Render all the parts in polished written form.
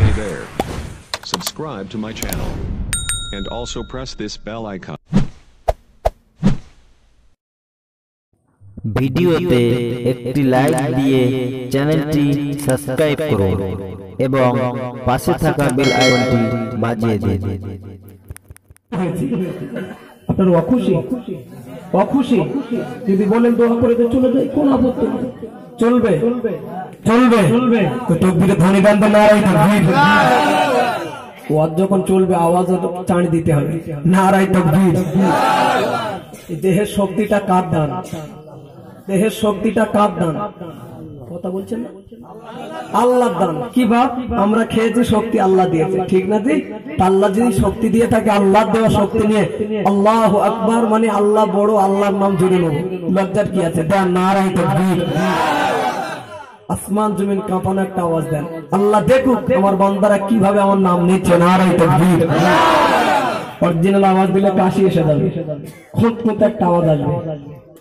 Hey there. Subscribe to my channel. And also press this bell icon. ভিডিওতে একটি like দিয়ে চ্যানেলটি subscribe করুন এবং পাশে থাকা বেল আইকনটি বাজিয়ে দিন। আপনারা অখুশি অখুশি যদি বলেন দোয়া করে তো চলে যায়, কোন আপত্তি নেই, চলবে চলবে চলবে। তো তাকবীরে ধ্বনি দেন তো নারায়ে তাকবীর। ওয়াজ যখন চলবে আওয়াজ চাঁড় দিতে হবে, নারায়ে তাকবীর। দেহের শক্তিটা কার দান? দেহের শক্তিটা কার দান? কথা বলছেন না, আল্লাহর দান। কি বাপ আমরা খেয়েছি, শক্তি আল্লাহ দিয়েছে, ঠিক না জি? আল্লাহ যদি শক্তি দিয়ে থাকে, আল্লাহ দেওয়া শক্তি নিয়ে আল্লাহু আকবার মানে আল্লাহ বড়, আল্লাহর নাম জুড়ে নেব, লজ্জার কি আছে? দেন নারায়ে তাকবীর। আসমান জমিন কাঁপানো একটা আওয়াজ দেন, আল্লাহ দেখুক আমার বান্দারা কিভাবে আমার নাম নিচ্ছে, নারায়ে তাকবীর। অরিজিনাল আওয়াজ দিলে কাশি এসে যাবে, খুঁত খুঁত একটা আওয়াজ আসবে,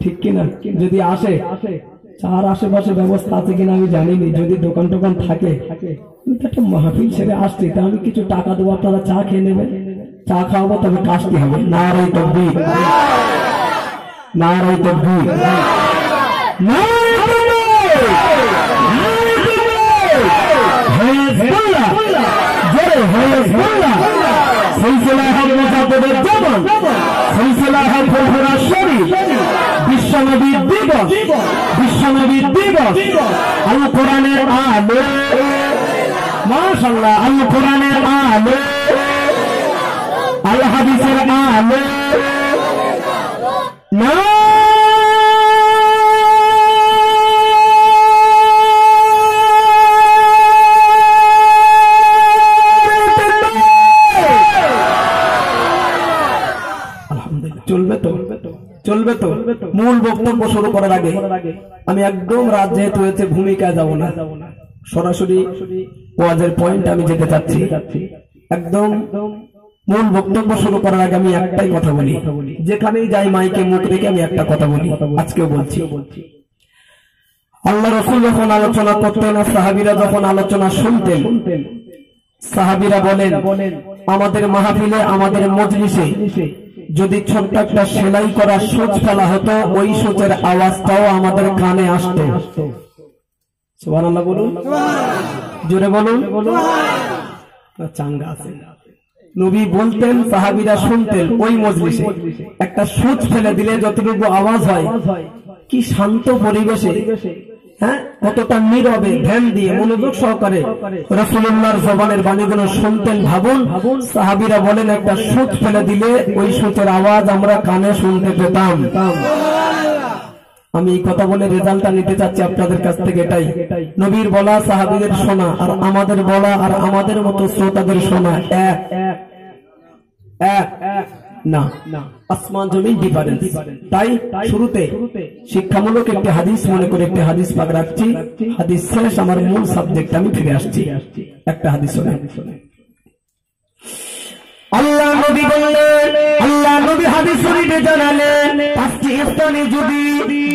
ঠিক কিনা? যদি আসে, চার আশেপাশে ব্যবস্থা আছে কিনা আমি জানিনি, যদি দোকান টোকান থাকে, একটা মাহফিল ছেড়ে আসছি, তা আমি কিছু টাকা দেবো, আপনারা চা খেয়ে নেবেন, চা খাওয়াবো, তবে কাশতে হবে, নারায়ে তাকবীর, নারায়ে তাকবীর, নারায়ে তাকবীর, হিজবুল্লাহ, জোরে হিজবুল্লাহ, সিলসিলা হক মুজাদ্দিদের জীবন, সিলসিলা হক ফুরফুরা শরীফ, বিশ্বনবীর দিবস, বিশ্বনবীর দিবস, আল কোরআনের আলো, মাশাআল্লাহ, আল কোরআনের আলো, আল হাদিসের আলো, না চলবে তো, চলবে তো। মূল বক্তব্য শুরু করার আগে আমি একদম রাত যেহেতু হয়েছে ভূমিকায় যাব না, সরাসরি ওয়াজের পয়েন্ট আমি যেতে চাচ্ছি। একদম মূল বক্তব্য শুরু করার আগে আমি একটাই কথা বলি, যেখানেই যাই মাইকে মুখ রেখে আমি একটা কথা বলি, আজকেও বলছি। আল্লাহ রাসূল যখন আলোচনা করতেন, সাহাবীরা যখন আলোচনা শুনতেন, সাহাবীরা বলেন আমাদের মাহফিলে, আমাদের মজলিসে যদি ছোট্ট একটা সেলাই করা সূচ ফেলা হতো, ওই সূচের আওয়াজটাও আমাদের কানে আসতো। সুবহানাল্লাহ বলুন, জোরে বলুন, চাঙ্গা আছে। নবী বলতেন, সাহাবীরা শুনতেন, ওই মজলিসে একটা সূচ ফেলে দিলে যতটুকু আওয়াজ হয়, কি শান্ত পরিবেশে, হ্যাঁ, কতটা নীরবে ধ্যান দিয়ে মনোযোগ সহকারে রাসূলুল্লাহর জবানের বাণীগুলো শুনতেন। ভাবুন, সাহাবীরা বলেন একটা সূচ ফেলে দিলে ওই সূচের আওয়াজ আমরা কানে শুনতে পেতাম। আমি এই কথা বলে রেজাল্টটা নিতে চাচ্ছি আপনাদের কাছ থেকে, এটাই নবীর বলা, সাহাবীদের শোনা, আর আমাদের বলা, আর আমাদের মতো শ্রোতাদের শোনা এক এক না, আসমান জমিন ডিফারেন্স। তাই শুরুতে শিক্ষামূলক একটি হাদিস মনে করে একটি হাদিস পাক রাখছি, হাদিস শেষ আমার মূল সাবজেক্ট আমি ফিরে আসছি। একটা হাদিস শোনেন, আল্লাহ নবী বললেন, আল্লাহ নবী হাদিস শরীফে জানালেন, পাঁচটি স্থানে যদি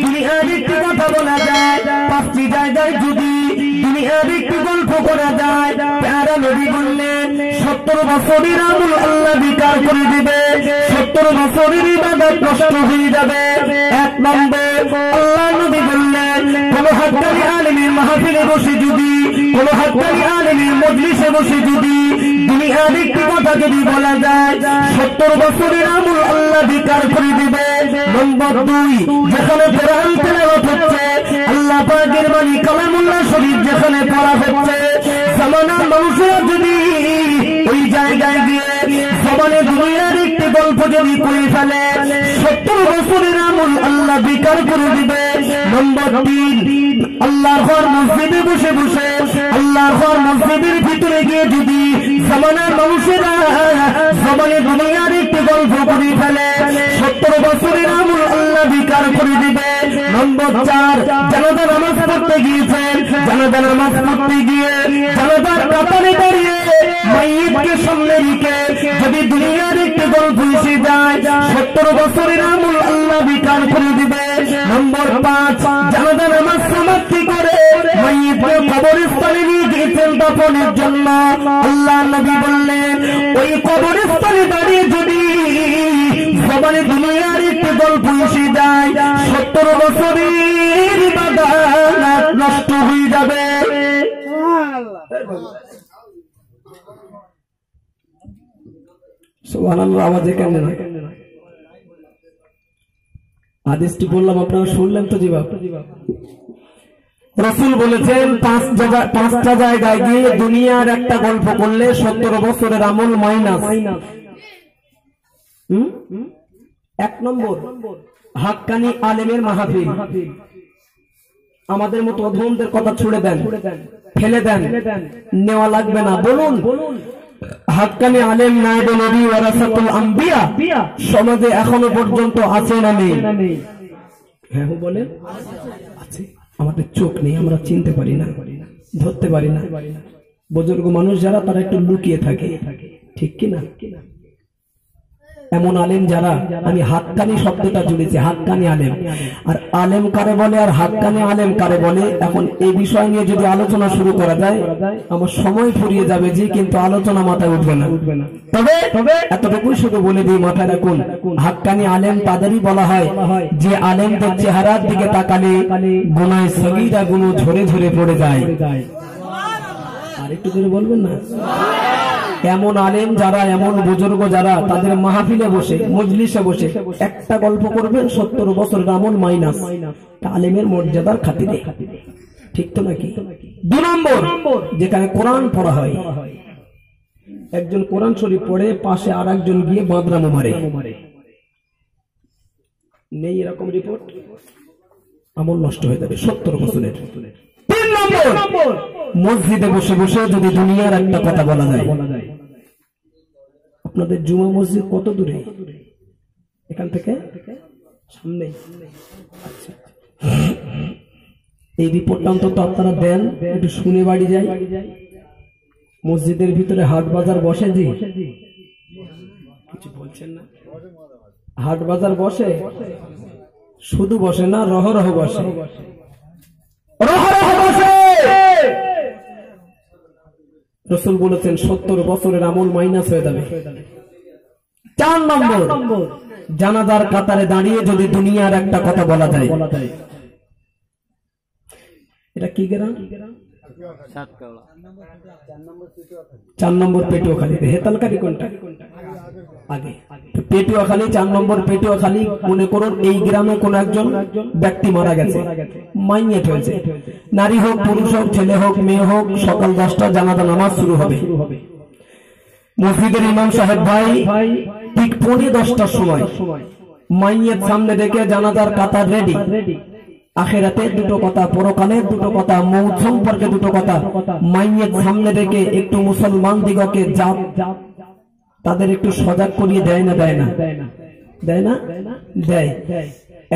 দুনিয়ার একটি কথা বলা যায়, পাঁচটি জায়গায় যদি দুনিয়ার একটি গল্প করা যায়, প্যারা নবী বললেন 70 বছরের আমল আল্লাহ বিকার করে দিবে, 70 বছরের ইবাদত নষ্ট হয়ে যাবে। এক নম্বর, আল্লাহ নবী বললেন কোন হাক্কানি আলেমের মাহফিলে বসে যদি, কোন হাক্কানি আলেমের মজলিসে বসে যদি দুনিয়ার একটি কথা যদি বলা যায়, 70 বছরের আমল আল্লাহ বিকার করে দিবে। নম্বর 2, যেখানে কোরআন তেলাওয়াত হচ্ছে, আল্লাহ পাকের বাণী কালামুল্লাহ শরীফ যেখানে পড়া হচ্ছে, জামানার মানুষেরা যদি ওই জায়গায় গিয়ে জবানে দুনিয়ার একটি গল্প যদি করে ফেলে, 70 বছরের আমল আল্লাহ বিকার করে দিবে। নম্বর 3, আল্লাহর ঘর মসজিদে বসে বসে, আল্লাহর ঘর মসজিদের ভিতরে গিয়ে যদি জামানার মানুষেরা জবানে দুনিয়ার একটি গল্প করে ফেলে, 70 বছরের আমল আল্লাহ বিকার করে দিবে। নম্বর 4, জানাজা নামাজ পড়তে গিয়েছেন, জানাজা নামাজ পড়তে গিয়ে জানাজার কাতারে দাঁড়িয়ে মাইয়িতকে সামনে রেখে যদি দুনিয়ার একটি গল্প এসে যায়, 70 বছরের আমল আল্লাহ বিকার করে দিবে। নম্বর 5, জানাজা নামাজ সমাপ্তি করে মাইয়িতকে কবরস্থানে নিয়ে গিয়েছেন, দাফনের জন্য আল্লাহ নবী বললেন ওই কবরস্থানে দাঁড়িয়ে যদি সবাই দুনিয়ার একটি গল্প এসে যায় 70 বছরের ইবাদত নষ্ট হয়ে যাবে। সুবহানাল্লাহ, আওয়াজে কেন না? হাদিসটি বললাম, আপনারা শুনলেন তো? জি বাবা। রাসূল বলেছেন 5টা জায়গায় গিয়ে দুনিয়ার একটা গল্প করলে 70 বছরের আমল মাইনাস। 1 নম্বর হাক্কানি আলেমের মাহফিল। আমাদের মতো অধমদের কথা ছুড়ে দেন, ফেলে দেন, নেওয়া লাগবে না। বলুন হাক্কানি আলেম নায়েবে নবী ওয়ারাসাতুল আম্বিয়া সমাজে এখনো পর্যন্ত আছে না নেই? হ্যাঁ বলেন, আছে। আমাদের চোখ নেই, আমরা চিনতে পারি না, ধরতে পারি না। বুজুর্গ মানুষ যারা, তারা একটু লুকিয়ে থাকে, ঠিক কিনা? এমন আলেম যারা, আমি হাক্কানি শব্দটা জুড়েছি, হাক্কানি আলেম। আর আলেম কারে বলে আর হাক্কানি আলেম কারে বলে, এখন এই বিষয় নিয়ে যদি আলোচনা শুরু করা যায় আমার সময় ফুরিয়ে যাবে, যে কিন্তু আলোচনা মাথায় উঠবে না। তবে এতটুকুই শুধু বলে দিই, মাথায় রাখুন, হাক্কানি আলেম তাদেরই বলা হয় যে আলেমদের চেহারার দিকে তাকালে গুনাহ সগীরা গুলো ঝরে ঝরে পড়ে যায়। আর একটু করে বলবেন না? এমন আলেম যারা, এমন বুজুর্গ যারা, তাদের মাহফিলে বসে, মজলিসে বসে একটা গল্প করবেন 70 বছরের আমল মাইনাস, আলেমের মর্যাদার খাতিরে। ঠিক তো নাকি? 2 নম্বর, যেখানে কোরআন পড়া হয়, একজন কোরআন শরীফ পড়ে, পাশে আর একজন গিয়ে বাদরামো মারে। নেই এরকম রিপোর্ট? আমল নষ্ট হয়ে যাবে 70 বছরের। 3 নম্বর, মসজিদে বসে বসে যদি দুনিয়ার একটা কথা বলা যায়। আপনাদের জুমা মসজিদ কত দূরে? এখান থেকে সামনে। আচ্ছা, এই রিপোর্টটা অন্তত আপনারা দেন, একটু শুনে বাড়ি যায়। মসজিদের ভিতরে হাট বাজার বসে? জি, কিছু বলছেন না? হাট বাজার বসে? শুধু বসে না, রহরহ বসে, রহরহ বসে। রাসূল বলেছেন 70 বছরের আমল মাইনাস হয়ে যাবে। 4 নম্বর, জানাজার কাতারে দাঁড়িয়ে যদি দুনিয়ার একটা কথা বলা যায়। এটা কি গ্রাম? 4 নম্বর পেটুয়াখালীতে। হেতালকারি কোনটা? আগে পেটুয়াখালী। 4 নম্বর পেটুয়াখালী। মনে করুন এই গ্রামে কোন একজন ব্যক্তি মারা গেছে, মাইয়েত হয়েছে। নারী হোক, পুরুষ হোক, ছেলে হোক, মেয়ে হোক, সকাল 10টা জানাজা নামাজ শুরু হবে। মসজিদের ইমাম সাহেব ভাই ঠিক 10:45টার সময় মাইয়েত সামনে রেখে জানাজার কাতার রেডি। আখিরাতের 2টো কথা, পরকালের 2টো কথা, মৌত সম্পর্কে 2টো কথা মাইয়েত সামনে রেখে একটু মুসলমান দিগকে তাদের একটু সজাগ করিয়ে দেয় না? দেয় না? দেয় না? দেয়।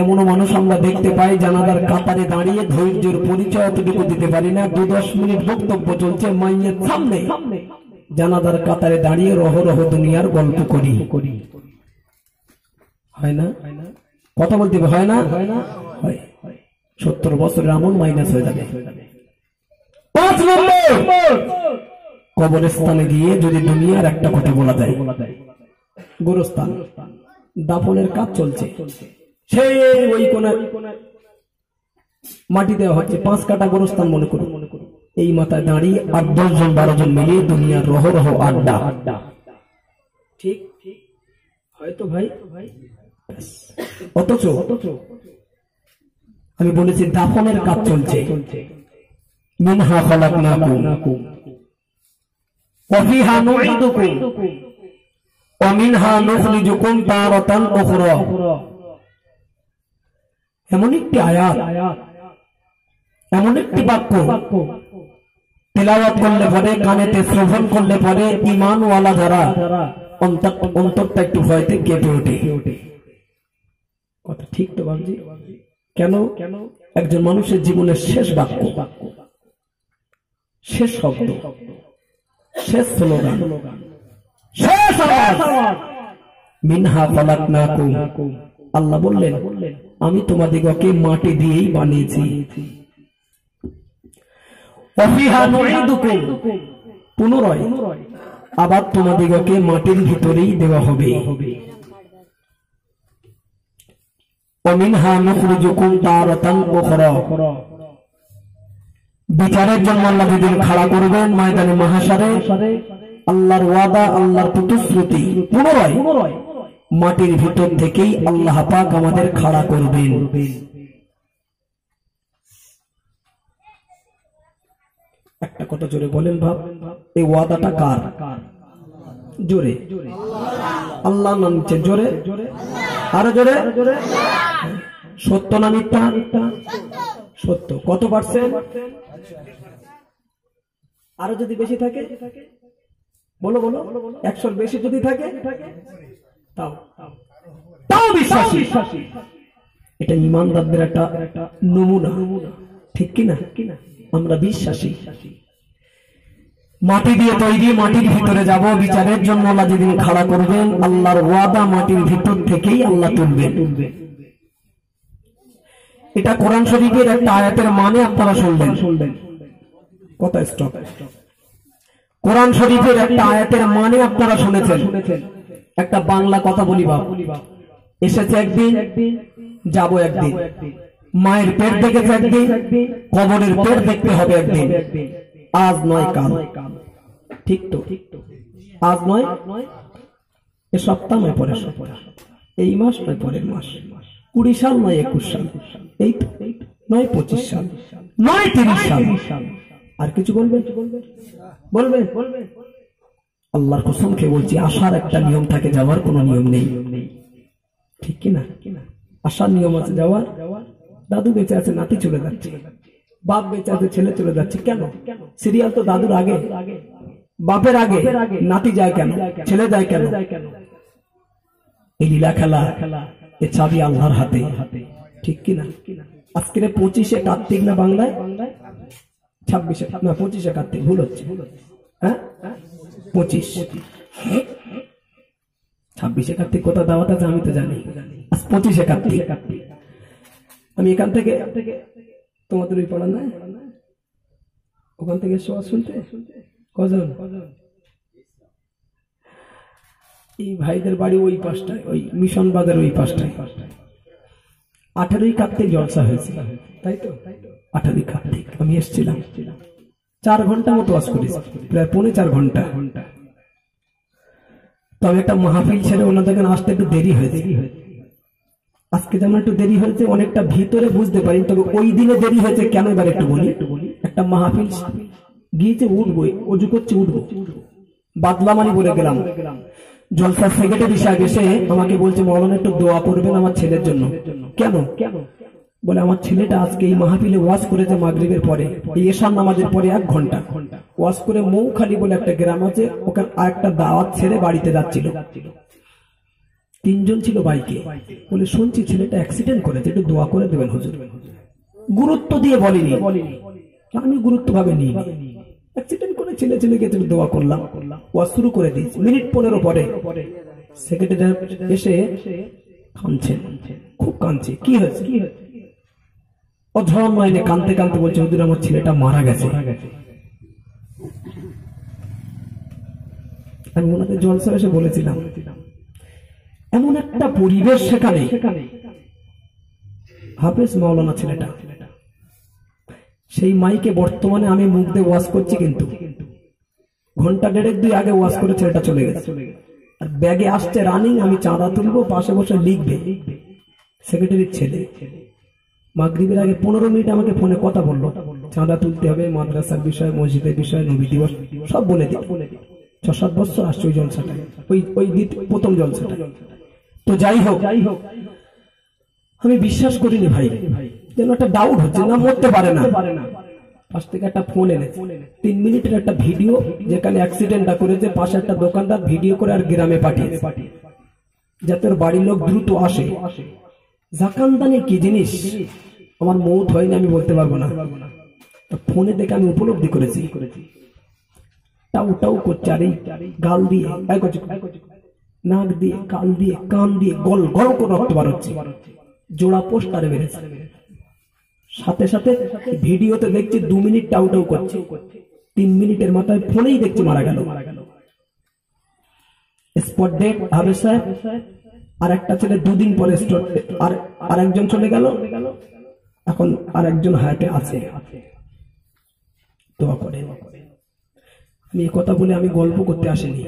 এমনও মানুষ আমরা দেখতে পাই জানাজার কাতারে দাঁড়িয়ে ধৈর্যের পরিচয় এতটুকু দিতে পারি না, 2-10 মিনিট বক্তব্য চলছে, মাইয়ের সামনে জানাজার কাতারে দাঁড়িয়ে রহরহ দুনিয়ার গল্প করি। হয় না? কথা বলতে হয় না? হয়। 70 বছরের আমল মাইনাস হয়ে যাবে। 5 নম্বর, কবরস্থানে গিয়ে যদি দুনিয়ার একটা কথা বলা যায়। গোরস্থান, দাফনের কাজ চলছে, সেই ওই কোন মাটি দেওয়া হচ্ছে, 5 কাটা গোরস্থান মনে করুন। এই মাথায় দাঁড়িয়ে 8-10 জন 12 জন মিলিয়ে দুনিয়ার রহরহ আড্ডা। ঠিক হয়তো ভাই। অথচ আমি বলেছি দাফনের কাজ চলছে। মিনহা খালাকনাকুম ওয়া ফিহা নুঈদুকুম ওয়া মিনহা নুখরিজুকুম তারাতান উখরা। এমন একটি আয়াত, এমন একটি বাক্য তেলাওয়াত করলে পরে, কানেতে শ্রবণ করলে পরে ঈমানওয়ালা যারা অন্তরটা একটু ভয়তে কেঁপে ওঠে। কথা ঠিক তো বাবজি? কেন? একজন মানুষের জীবনের শেষ বাক্য, শেষ শব্দ, শেষ স্লোগান, শেষ আওয়াজ, মিনহা খালাকনাকুম। আল্লাহ বললেন আমি তোমাদিগকে মাটি দিয়েই বানিয়েছি। ওয়াফিহা নুঈদুকুম, পুনরায় আবার তোমাদিগকে মাটির ভিতরেই দেওয়া হবে। ওয়া মিনহা নুখরিজুকুম তারাতান উখরা, বিচারের জন্য আল্লাহ যেদিন খাড়া করবেন ময়দানে মাহশারে, আল্লাহর ওয়াদা, আল্লাহর প্রতিশ্রুতি, পুনরায় মাটির ভিতর থেকেই আল্লাহ পাক আমাদের খাড়া করবেন। একটা কথা জোরে বলেন ভাব, এই ওয়াদাটা কার? জোরে আল্লাহ না নিচে? জোরে আরো জোরে। সত্য না মিথ্যা? সত্য। কত পার্সেন্ট? আরো যদি বেশি থাকে, বলো বলো, 100 বেশি যদি থাকে তাও বিশ্বাসী। এটা ইমানদারদের একটা নমুনা, ঠিক কিনা? আমরা বিশ্বাসী। মাটি দিয়ে তৈরি, মাটির ভিতরে যাব বিচারের জন্য। আল্লাহ যেদিন খাড়া করবেন, আল্লাহর ওয়াদা মাটির ভিতর থেকেই আল্লাহ তুলবেন। এটা কোরআন শরীফের একটা আয়াতের মানে আপনারা শুনবেন। কথা স্টপ। কোরআন শরীফের একটা আয়াতের মানে আপনারা শুনেছেন। একটা বাংলা কথা বলি বাপ, এসেছে একদিন, যাব একদিন। মায়ের পেট দেখেছে একদিন, কবরের পেট দেখতে হবে একদিন। আজ নয় কাল, ঠিক তো? আজ নয়, এ সপ্তাহ নয় পরের সপ্তাহ, এই মাস নয় পরের মাস, 20 সাল নয় 21 সাল, এই তো নয় 25 সাল, নয় 30 সাল। আর কিছু বলবেন? আল্লাহর কসম খেয়ে বলছি, আসার একটা নিয়ম থাকে, যাওয়ার কোনো নিয়ম নেই, ঠিক কিনা? আসার নিয়ম আছে, যাওয়ার। দাদু বেঁচে আছে, নাতি চলে যাচ্ছে। বাপ বেঁচে আছে, ছেলে চলে যাচ্ছে। কেন? সিরিয়াল তো দাদুর আগে, বাপের আগে, নাতি যায় কেন? ছেলে যায় কেন? এই লীলা খেলা, এ চাবি আল্লাহর হাতে, ঠিক কিনা? আজকের 25শে কার্তিক না বাংলায়? 26শে না, 25শে কার্তিক, ভুল হচ্ছে। হ্যাঁ, 25। 26শে কার্তিক কোথা দাওয়াত আছে আমি তো জানি। আজ 25শে কার্তিক। আমি এখান থেকে তোমাদের ওই পড়া নাই, ওখান থেকে শোয়া শুনতে কজন? এই ভাইদের বাড়ি ওই পাশটায়, ওই মিশন বাজার ওই পাশটায়। 18ই কার্তিক জলসা হয়েছে, তাই তো? 18ই কার্তিক আমি এসেছিলাম। 4 ঘন্টা মতো ওয়াজ করেছি, প্রায় 4.5 ঘন্টা। তবে একটা মাহফিল ছেড়ে ওনাদের আসতে একটু দেরি হয়েছে। আজকে যেমন একটু দেরি হয়েছে, অনেকটা ভিতরে বুঝতে পারি, তবে ওই দিনে দেরি হয়েছে কেন এবার একটু বলি। একটা মাহফিল গিয়েছে, উঠবো, অজু করছে, উঠবো, বাদলামানি বলে গেলাম। জলসার সেক্রেটারি সাহেব এসে আমাকে বলছে, মৌলানা একটু দোয়া করবেন আমার ছেলের জন্য। কেন? বলে আমার ছেলেটা আজকে এই মাহফিলে ওয়াজ করেছে মাগরিবের পরে, এই এশার নামাজের পরে 1 ঘন্টা ওয়াজ করে মৌখালি বলে একটা গ্রাম আছে, ওখানে আরেকটা দাওয়াত ছেড়ে বাড়িতে যাচ্ছিল। 3 জন ছিল বাইকে। বলে শুনছি ছেলেটা অ্যাক্সিডেন্ট করেছে, একটু দোয়া করে দেবেন হুজুর। গুরুত্ব দিয়ে বলিনি, আমি গুরুত্ব ভাবে নিই। অ্যাক্সিডেন্ট করে ছেলে গেছে, দোয়া করলাম, ওয়াজ শুরু করে দিয়েছি। মিনিট 15 পরে সেক্রেটারি এসে কাঁদছে, খুব কাঁদছে। কি হয়েছে? অধর নয়নে কাঁদতে কাঁদতে বলছে, হুজুর আমার ছেলেটা মারা গেছে। আমি ওনাদের জলসা এসে বলেছিলাম, এমন একটা পরিবেশ সেখানে, হাফেজ মাওলানা ছেলেটা, সেই মাইকে বর্তমানে আমি মুখ দিয়ে ওয়াজ করছি, কিন্তু ঘন্টা 1.5-2 আগে ওয়াজ করে ছেলেটা চলে গেছে। আর ব্যাগে আসছে রানিং, আমি চাঁদা তুলবো, পাশে বসে লিখবে সেক্রেটারির ছেলে। মাগরিবের আগে 15 মিনিট আমাকে ফোনে কথা বললো, চাঁদা তুলতে হবে, মাদ্রাসার বিষয়, মসজিদের বিষয়, নবী দিবস সব বলে দিই। 6-7 বছর আসছে ওই জলসাটা, ওই প্রথম জলসাটা। তো যাই হোক, আমি বিশ্বাস করিনি ভাই, যেন একটা ডাউট হচ্ছে, না মরতে পারে না। পাশ থেকে একটা ফোন এনেছে, 3 মিনিটের একটা ভিডিও, যেখানে অ্যাক্সিডেন্টটা করেছে, পাশে একটা দোকানদার ভিডিও করে আর গ্রামে পাঠিয়েছে, যাতে ওর বাড়ির লোক দ্রুত আসে। জাকান্দানি কি জিনিস আমার মৌত হয়নি আমি বলতে পারবো না, ফোনে দেখে আমি উপলব্ধি করেছি। টাউ টাউ করছে, আর এই গাল দিয়ে, নাক দিয়ে, গাল দিয়ে, কান দিয়ে গল গল করে রক্ত বার হচ্ছে। জোড়া পোস্টারে বেড়েছে, সাথে সাথে ভিডিওতে দেখছি 2 মিনিট টাউ টাউ করছে, 3 মিনিটের মাথায় ফোনেই দেখছি মারা গেল। স্পট ডেট হাফেজ সাহেব, আর একটা ছেলে 2 দিন পরে আর একজন চলে গেল, এখন আর একজন হায়াতে আছে। দোয়া করে। আমি এই কথা বলে আমি গল্প করতে আসিনি।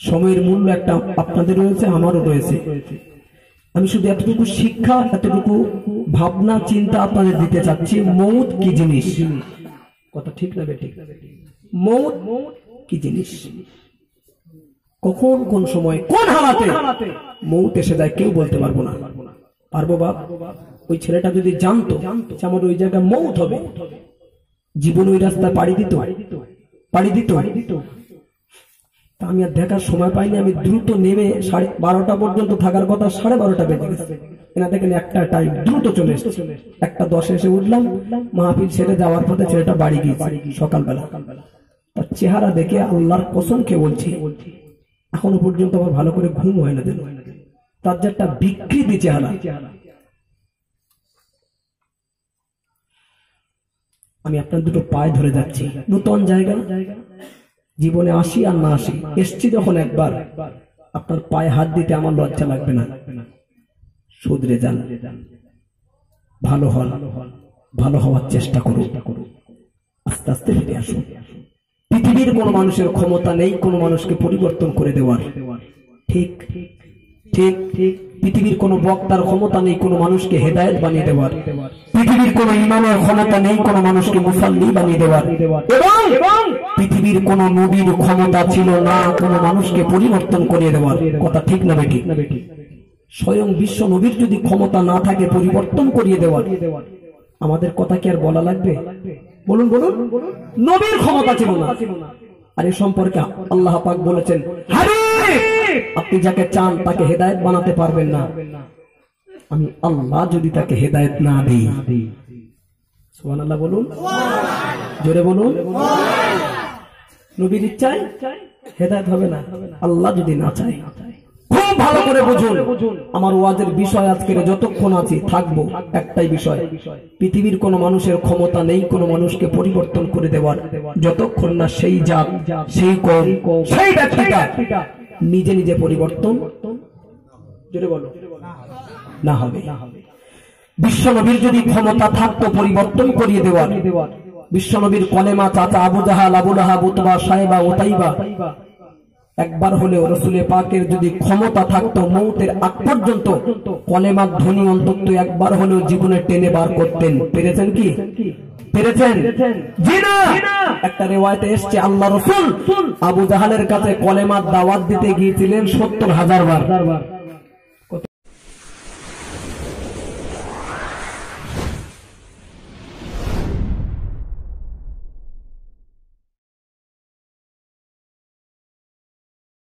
সময়ের মূল্য একটা আপনাদের রয়েছে, আমারও রয়েছে। আমি শুধু এতটুকু শিক্ষা, এতটুকু ভাবনা চিন্তা আপনাদের দিতে চাচ্ছি। মৌত কি জিনিস, কথা ঠিক না বেঠিক? মৌত কি জিনিস, কখন কোন সময় কোন হালাতে মৌত এসে যায় কেউ বলতে পারবো না। পারবো বাপ? ওই ছেলেটা যদি জানতো যে আমার ওই জায়গায় মৌত হবে, জীবন ওই রাস্তায় পাড়ি দিত। তা আমি আর দেখার সময় পাইনি। আমি দ্রুত নেমে 12:30 পর্যন্ত থাকার কথা, 12:30 বেজে গেছে। এনা দেখেন একটা টাইম দ্রুত চলে এসেছে। 1:10 এসে উঠলাম, মাহফিল ছেড়ে যাওয়ার পথে ছেলেটা বাড়ি গিয়েছে সকালবেলা। তার চেহারা দেখে আল্লাহর কসম খেয়ে বলছি, এখনো পর্যন্ত আমার ভালো করে ঘুম হয় না। তার যে একটা বিকৃতি চেহারা। আমি আপনার দুটো পায়ে ধরে যাচ্ছি, নতুন জায়গা, জীবনে আসি আর না আসি, এসছি যখন একবার, আপনার পায়ে হাত দিতে আমার লজ্জা লাগবে না। শুধরে যান, ভালো হন, ভালো হওয়ার চেষ্টা করুন, আস্তে আস্তে ফিরে আসুন। পৃথিবীর কোন মানুষের ক্ষমতা নেই কোন মানুষকে পরিবর্তন করে দেওয়ার। ঠিক ঠিক ঠিক। পৃথিবীর কোন বক্তার ক্ষমতা নেই কোন মানুষকে হেদায়েত বানিয়ে দেওয়ার। পৃথিবীর কোন ইমামের ক্ষমতা নেই কোন মানুষকে মুসাল্লি বানিয়ে দেওয়ার। এবং পৃথিবীর কোন নবীর ক্ষমতা ছিল না কোন মানুষকে পরিবর্তন করিয়ে দেওয়ার। কথা ঠিক না বেঠিক? স্বয়ং বিশ্ব নবীর যদি ক্ষমতা না থাকে পরিবর্তন করিয়ে দেওয়ার, আমাদের কথা কি আর বলা লাগবে? বলুন বলুন। নবীর ক্ষমতা ছিল না, আর এ সম্পর্কে আল্লাহ পাক বলেছেন, আপনি যাকে চান তাকে হেদায়েত বানাতে পারবেন না, আমি আল্লাহ যদি তাকে হেদায়েত না দিই। সুবহানাল্লাহ বলুন, জোরে বলুন। নবীর ইচ্ছায় হেদায়েত হবে না, আল্লাহ যদি না চায়। খুব ভালো করে বুঝুন। আমার ওয়াজের বিষয় আজকের যতক্ষণ আছি থাকবো একটাই বিষয়, পৃথিবীর কোন মানুষের ক্ষমতা নেই কোন মানুষকে পরিবর্তন করে দেওয়ার, যতক্ষণ না সেই জাত, সেই কওম, সেই ব্যক্তিটা নিজে নিজে পরিবর্তন জোরে বলো না হবে। বিশ্বনবীর যদি ক্ষমতা থাকতো পরিবর্তন করিয়ে দেওয়ার, বিশ্বনবীর কলেমা চাচা আবু জাহাল, আবু লাহাব, উতবা, সাইবা, ওতাইবা একবার হলেও রাসূলে পাকের যদি ক্ষমতা থাকতো মৌতের আগ পর্যন্ত কলেমার ধ্বনি অন্তত একবার হলেও জীবনে টেনে বার করতেন। পেরেছেন কি? পেরেছেন? জি না। একটা রিওয়ায়াতে এসেছে আল্লাহ রাসূল আবু জাহালের কাছে কলেমার দাওয়াত দিতে গিয়েছিলেন 70,000 বার।